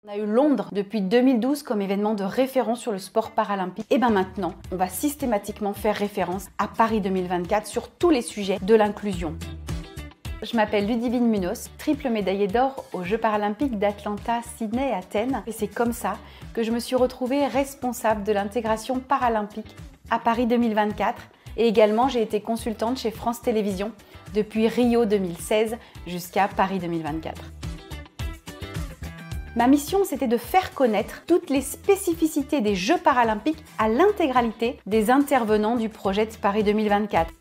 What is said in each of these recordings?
On a eu Londres depuis 2012 comme événement de référence sur le sport paralympique. Et bien maintenant, on va systématiquement faire référence à Paris 2024 sur tous les sujets de l'inclusion. Je m'appelle Ludivine Munoz, triple médaillée d'or aux Jeux paralympiques d'Atlanta, Sydney et Athènes. Et c'est comme ça que je me suis retrouvée responsable de l'intégration paralympique à Paris 2024. Et également, j'ai été consultante chez France Télévisions depuis Rio 2016 jusqu'à Paris 2024. Ma mission, c'était de faire connaître toutes les spécificités des Jeux paralympiques à l'intégralité des intervenants du projet de Paris 2024.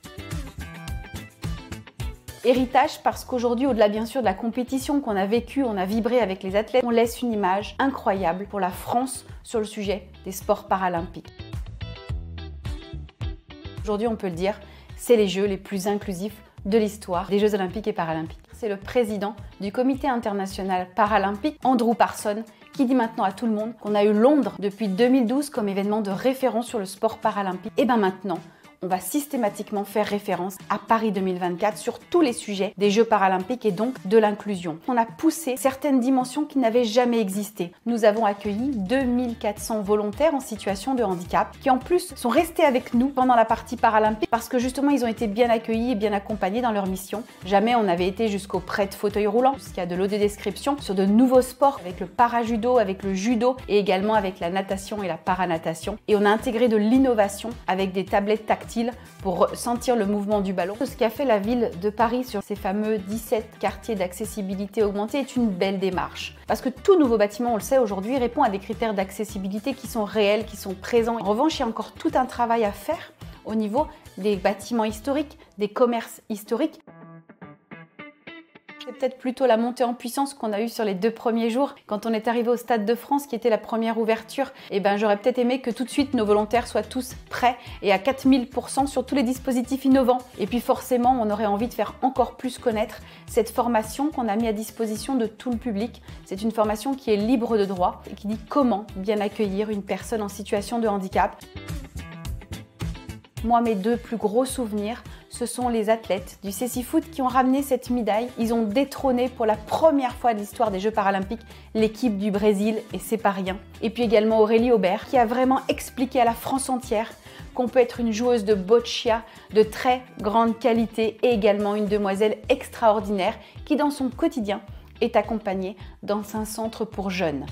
Héritage parce qu'aujourd'hui, au-delà bien sûr de la compétition qu'on a vécue, on a vibré avec les athlètes, on laisse une image incroyable pour la France sur le sujet des sports paralympiques. Aujourd'hui, on peut le dire, c'est les Jeux les plus inclusifs de l'histoire des Jeux olympiques et paralympiques. C'est le président du Comité international paralympique, Andrew Parsons, qui dit maintenant à tout le monde qu'on a eu Londres depuis 2012 comme événement de référence sur le sport paralympique. Et bien maintenant, on va systématiquement faire référence à Paris 2024 sur tous les sujets des Jeux paralympiques et donc de l'inclusion. On a poussé certaines dimensions qui n'avaient jamais existé. Nous avons accueilli 2400 volontaires en situation de handicap qui en plus sont restés avec nous pendant la partie paralympique parce que justement ils ont été bien accueillis et bien accompagnés dans leur mission. Jamais on n'avait été jusqu'au prêt de fauteuil roulant, jusqu'à de l'audio-description sur de nouveaux sports avec le parajudo, avec le judo et également avec la natation et la paranatation. Et on a intégré de l'innovation avec des tablettes tactiles pour sentir le mouvement du ballon. Ce qu'a fait la ville de Paris sur ces fameux 17 quartiers d'accessibilité augmentée est une belle démarche. Parce que tout nouveau bâtiment, on le sait aujourd'hui, répond à des critères d'accessibilité qui sont réels, qui sont présents. En revanche, il y a encore tout un travail à faire au niveau des bâtiments historiques, des commerces historiques. C'est peut-être plutôt la montée en puissance qu'on a eue sur les 2 premiers jours. Quand on est arrivé au Stade de France, qui était la première ouverture, j'aurais peut-être aimé que tout de suite nos volontaires soient tous prêts et à 4000% sur tous les dispositifs innovants. Et puis forcément, on aurait envie de faire encore plus connaître cette formation qu'on a mis à disposition de tout le public. C'est une formation qui est libre de droit et qui dit comment bien accueillir une personne en situation de handicap. Moi, mes 2 plus gros souvenirs, ce sont les athlètes du cécifoot qui ont ramené cette médaille. Ils ont détrôné pour la première fois de l'histoire des Jeux paralympiques l'équipe du Brésil et c'est pas rien. Et puis également Aurélie Aubert qui a vraiment expliqué à la France entière qu'on peut être une joueuse de boccia de très grande qualité et également une demoiselle extraordinaire qui dans son quotidien est accompagnée dans un centre pour jeunes.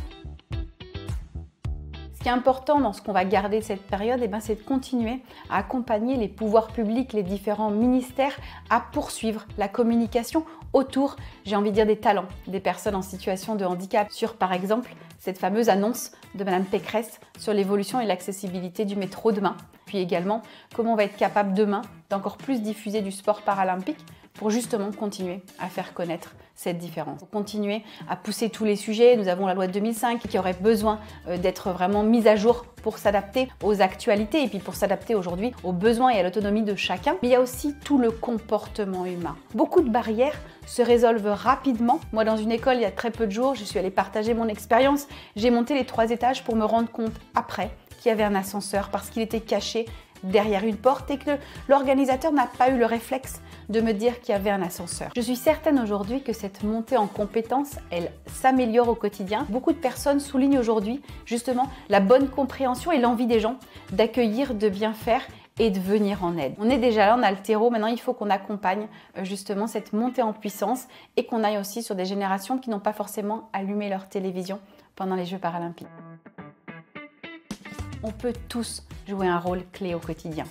Ce qui est important dans ce qu'on va garder de cette période, c'est de continuer à accompagner les pouvoirs publics, les différents ministères à poursuivre la communication autour, j'ai envie de dire, des talents, des personnes en situation de handicap. Sur par exemple cette fameuse annonce de Madame Pécresse sur l'évolution et l'accessibilité du métro demain. Puis également comment on va être capable demain d'encore plus diffuser du sport paralympique pour justement continuer à faire connaître cette différence. Pour continuer à pousser tous les sujets, nous avons la loi de 2005 qui aurait besoin d'être vraiment mise à jour pour s'adapter aux actualités et puis pour s'adapter aujourd'hui aux besoins et à l'autonomie de chacun. Mais il y a aussi tout le comportement humain. Beaucoup de barrières se résolvent rapidement. Moi, dans une école, il y a très peu de jours, je suis allée partager mon expérience. J'ai monté les 3 étages pour me rendre compte après qu'il y avait un ascenseur parce qu'il était caché derrière une porte et que l'organisateur n'a pas eu le réflexe de me dire qu'il y avait un ascenseur. Je suis certaine aujourd'hui que cette montée en compétences, elle s'améliore au quotidien. Beaucoup de personnes soulignent aujourd'hui justement la bonne compréhension et l'envie des gens d'accueillir, de bien faire et de venir en aide. On est déjà là, on a le terreau, maintenant il faut qu'on accompagne justement cette montée en puissance et qu'on aille aussi sur des générations qui n'ont pas forcément allumé leur télévision pendant les Jeux paralympiques. On peut tous jouer un rôle clé au quotidien.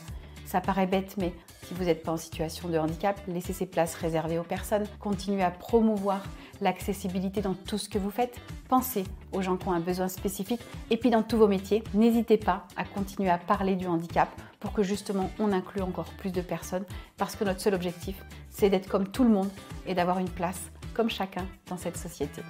Ça paraît bête, mais si vous n'êtes pas en situation de handicap, laissez ces places réservées aux personnes. Continuez à promouvoir l'accessibilité dans tout ce que vous faites. Pensez aux gens qui ont un besoin spécifique. Et puis dans tous vos métiers, n'hésitez pas à continuer à parler du handicap pour que justement on inclue encore plus de personnes. Parce que notre seul objectif, c'est d'être comme tout le monde et d'avoir une place comme chacun dans cette société.